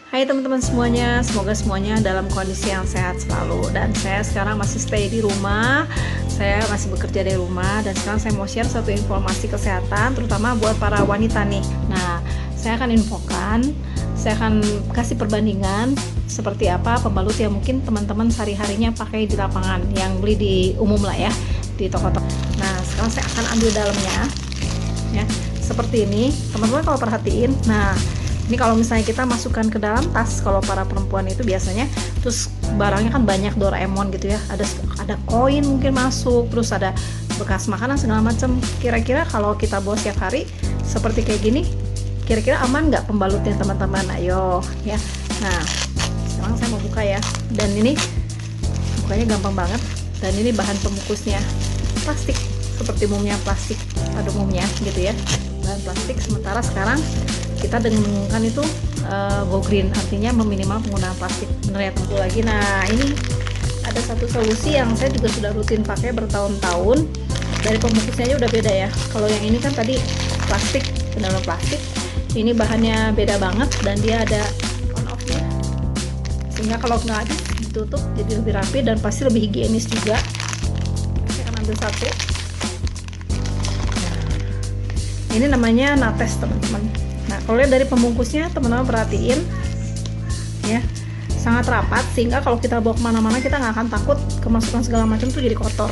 Hai teman-teman semuanya, semoga semuanya dalam kondisi yang sehat selalu. Dan saya sekarang masih stay di rumah, saya masih bekerja dari rumah. Dan sekarang saya mau share satu informasi kesehatan, terutama buat para wanita nih. Nah, saya akan infokan, saya akan kasih perbandingan seperti apa pembalut yang mungkin teman-teman sehari-harinya pakai di lapangan, yang beli di umum lah ya, di toko-toko. Nah, sekarang saya akan ambil dalamnya, ya, seperti ini. Teman-teman kalau perhatiin, nah ini kalau misalnya kita masukkan ke dalam tas, kalau para perempuan itu biasanya, terus barangnya kan banyak Doraemon gitu ya, ada koin mungkin masuk, terus ada bekas makanan segala macam. Kira-kira kalau kita bawa setiap hari seperti kayak gini, kira-kira aman nggak pembalutnya teman-teman? Ayo ya. Nah, sekarang saya mau buka ya, dan ini bukanya gampang banget. Dan ini bahan pembungkusnya plastik, seperti umumnya plastik pada umumnya gitu ya, bahan plastik. Sementara sekarang kita dengan menggunakan itu go green, artinya meminimal penggunaan plastik. Bener ya tentu lagi. Nah, ini ada satu solusi yang saya juga sudah rutin pakai bertahun-tahun. Dari pembungkusnya aja udah beda ya. Kalau yang ini kan tadi plastik, benar-benar plastik. Ini bahannya beda banget dan dia ada on off-nya, sehingga kalau nggak habis ditutup jadi lebih rapi dan pasti lebih higienis juga. Saya akan ambil satu. Nah, ini namanya Nates teman-teman. Nah, kalau lihat dari pembungkusnya, teman-teman perhatiin ya, sangat rapat, sehingga kalau kita bawa kemana-mana kita nggak akan takut kemasukan segala macam tuh jadi kotor.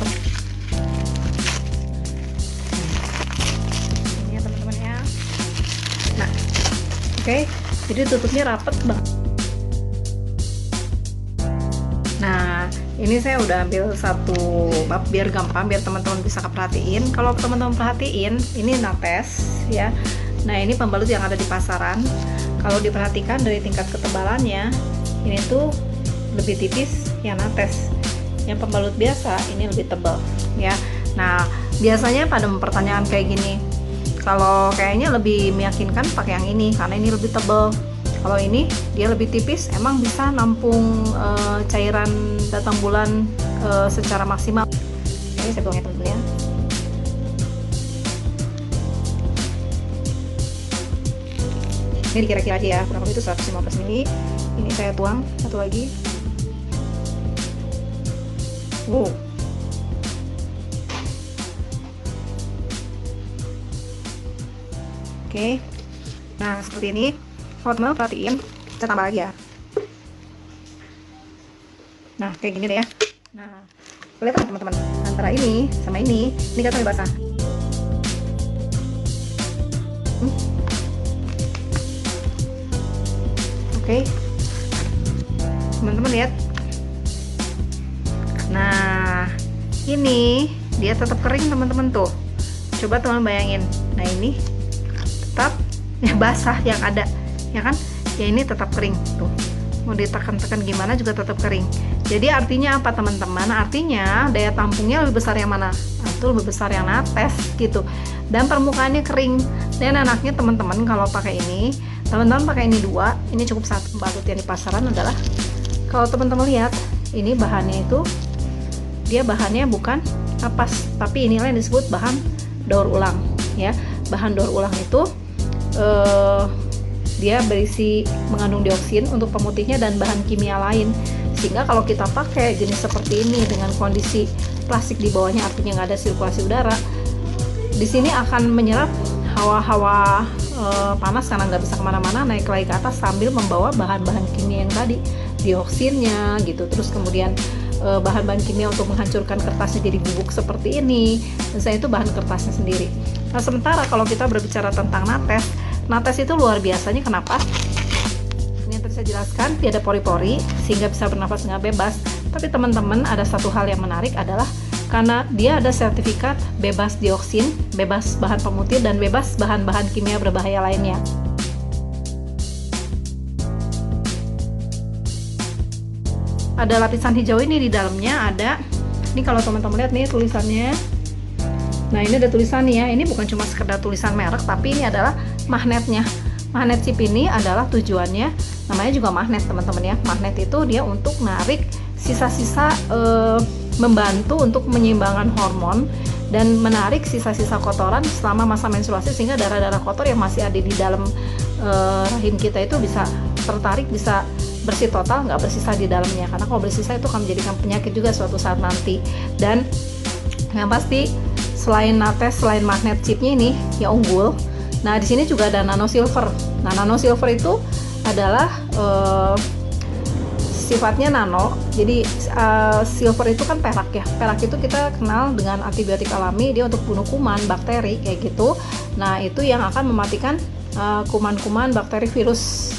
Ini ya teman-teman ya. Nah, oke, jadi tutupnya rapet banget. Nah, ini saya udah ambil satu bab biar gampang, biar teman-teman bisa perhatiin. Kalau teman-teman perhatiin, ini Nates ya. Nah, ini pembalut yang ada di pasaran. Kalau diperhatikan dari tingkat ketebalannya, ini tuh lebih tipis yang Nates. Yang pembalut biasa ini lebih tebal ya. Nah, biasanya pada mempertanyakan kayak gini, kalau kayaknya lebih meyakinkan pakai yang ini karena ini lebih tebal. Kalau ini dia lebih tipis, emang bisa nampung cairan datang bulan secara maksimal. Ini saya buangnya dulu ya. Ini dikira-kira aja ya, kurang lebih itu 115 ml. Ini saya tuang satu lagi. Oke. Nah, seperti ini. Teman-teman perhatiin, saya tambah lagi ya. Nah, kayak gini deh ya. Nah, kelihatan teman-teman, antara ini sama ini kan lebih basah. Oke, teman-teman lihat. Nah, ini dia tetap kering teman-teman tuh. Coba teman bayangin. Nah, ini tetap ya basah yang ada, ya kan? Ya ini tetap kering tuh. Mau ditekan-tekan gimana juga tetap kering. Jadi artinya apa teman-teman? Artinya daya tampungnya lebih besar yang mana? Nah, itu lebih besar yang Nates gitu. Dan permukaannya kering. Dan anaknya teman-teman kalau pakai ini, teman-teman pakai ini dua, ini cukup satu. Pembalut yang di pasaran adalah, kalau teman-teman lihat, ini bahannya itu dia bahannya bukan kapas, tapi inilah yang disebut bahan daur ulang ya. Bahan daur ulang itu dia berisi mengandung dioksin untuk pemutihnya dan bahan kimia lain, sehingga kalau kita pakai jenis seperti ini dengan kondisi plastik di bawahnya, artinya nggak ada sirkulasi udara, di sini akan menyerap hawa-hawa panas karena nggak bisa kemana-mana, naik lagi ke atas sambil membawa bahan-bahan kimia yang tadi, dioksinnya gitu. Terus kemudian bahan-bahan kimia untuk menghancurkan kertasnya jadi bubuk seperti ini, dan saya itu bahan kertasnya sendiri. Nah, sementara kalau kita berbicara tentang Nates itu luar biasanya. Kenapa? Ini yang tadi saya jelaskan, dia ada pori-pori sehingga bisa bernafas dengan bebas. Tapi teman-teman, ada satu hal yang menarik adalah karena dia ada sertifikat bebas dioksin, bebas bahan pemutih, dan bebas bahan-bahan kimia berbahaya lainnya. Ada lapisan hijau ini di dalamnya ada. Ini kalau teman-teman lihat nih tulisannya. Nah, ini ada tulisan ya. Ini bukan cuma sekedar tulisan merek, tapi ini adalah magnetnya. Magnet chip ini adalah tujuannya, namanya juga magnet teman-teman ya. Magnet itu dia untuk narik sisa-sisa, membantu untuk menyeimbangkan hormon dan menarik sisa-sisa kotoran selama masa menstruasi, sehingga darah-darah kotor yang masih ada di dalam rahim kita itu bisa tertarik bisa bersih total, nggak bersisa di dalamnya, karena kalau bersisa itu akan menjadikan penyakit juga suatu saat nanti. Dan yang pasti selain Nates, selain magnet chipnya ini yang unggul, nah di sini juga ada nano silver. Nah nano silver itu adalah sifatnya nano, jadi silver itu kan perak ya, perak itu kita kenal dengan antibiotik alami, dia untuk bunuh kuman, bakteri kayak gitu. Nah itu yang akan mematikan kuman-kuman, bakteri, virus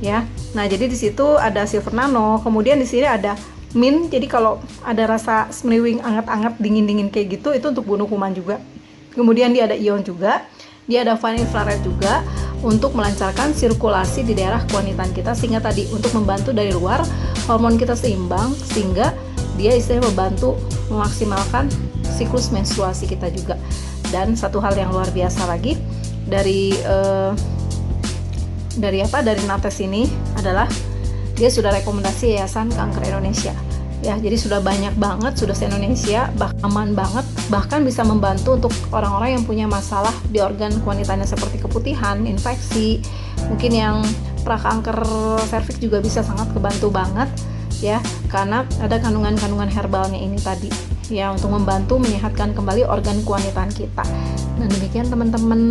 ya. Nah jadi di situ ada silver nano, kemudian di sini ada mint, jadi kalau ada rasa semriwing anget-anget, dingin-dingin kayak gitu, itu untuk bunuh kuman juga. Kemudian dia ada ion juga, dia ada fine infrared juga untuk melancarkan sirkulasi di daerah kewanitaan kita, sehingga tadi untuk membantu dari luar hormon kita seimbang, sehingga dia istilahnya membantu memaksimalkan siklus menstruasi kita juga. Dan satu hal yang luar biasa lagi dari Nates ini adalah dia sudah rekomendasi Yayasan Kanker Indonesia ya, jadi sudah banyak banget, sudah se-Indonesia, aman banget, bahkan bisa membantu untuk orang-orang yang punya masalah di organ kewanitaannya seperti keputihan, infeksi, mungkin yang prakanker serviks juga bisa sangat kebantu banget ya, karena ada kandungan-kandungan herbalnya ini tadi ya, untuk membantu menyehatkan kembali organ kewanitaan kita. Dan demikian teman-teman.